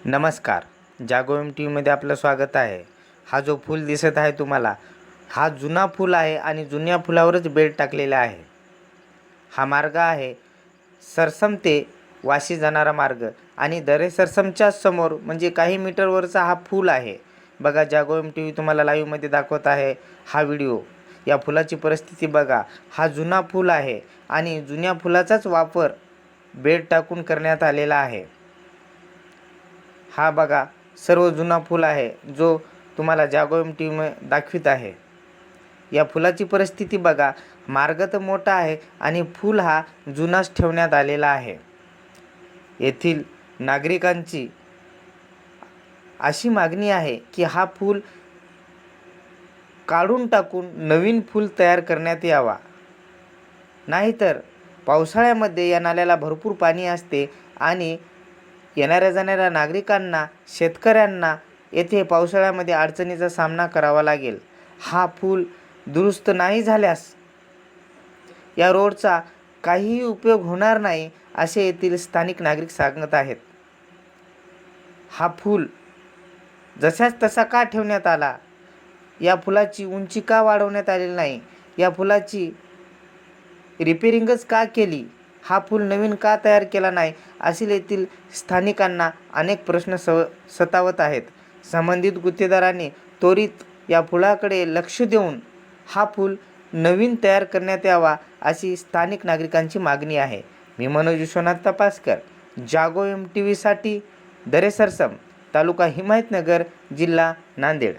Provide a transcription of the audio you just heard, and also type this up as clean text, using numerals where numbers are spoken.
नमस्कार. जागो M T व्हीमध्ये आपलं स्वागत आहे. हा जो फूल दिसत आहे तुम्हाला, हा जुना फूल आहे आणि जुन्या फुलावरच बेड टाकलेला आहे. हा मार्ग आहे सरसम ते वाशी जाणारा मार्ग आणि दरे सरसमच्या समोर म्हणजे काही मीटरवरचा हा फूल आहे. बघा, जागो एम टी व्ही तुम्हाला लाईव्हमध्ये दाखवत आहे हा व्हिडिओ. या फुलाची परिस्थिती बघा. हा जुना फूल आहे आणि जुन्या फुलाचाच वापर बेड टाकून करण्यात आलेला आहे. हा बघा, सर्व जुना फूल आहे जो तुम्हाला जागो एम टी व्ही दाखवित आहे. या फुलाची परिस्थिती बघा. मार्ग तर मोठा आहे आणि फूल हा जुनाच ठेवण्यात आलेला आहे. येथील नागरिकांची अशी मागणी आहे की हा फूल काढून टाकून नवीन फूल तयार करण्यात यावा. नाहीतर पावसाळ्यामध्ये या नाल्याला भरपूर पाणी असते आणि येणाऱ्या जाणाऱ्या नागरिकांना, शेतकऱ्यांना येथे पावसाळ्यामध्ये अडचणीचा सामना करावा लागेल. हा पूल दुरुस्त नाही झाल्यास या रोडचा काहीही उपयोग होणार नाही असे येथील स्थानिक नागरिक सांगत आहेत. हा पूल जशाच तसा का ठेवण्यात आला? या फुलाची उंची का वाढवण्यात आलेली नाही? या फुलाची रिपेरिंगच का केली? हा पूल नवीन का तयार केला नाही? असे येथील स्थानिकांना अनेक प्रश्न सतावत आहेत. संबंधित गुत्तेदारांनी त्वरित या पुलाकडे लक्ष देऊन हा पूल नवीन तयार करण्यात यावा अशी स्थानिक नागरिकांची मागणी आहे. मी मनोज विश्वनाथ तपासकर, जागो एम टी व्हीसाठी दरे सरसम, तालुका हिमायतनगर, जिल्हा नांदेड.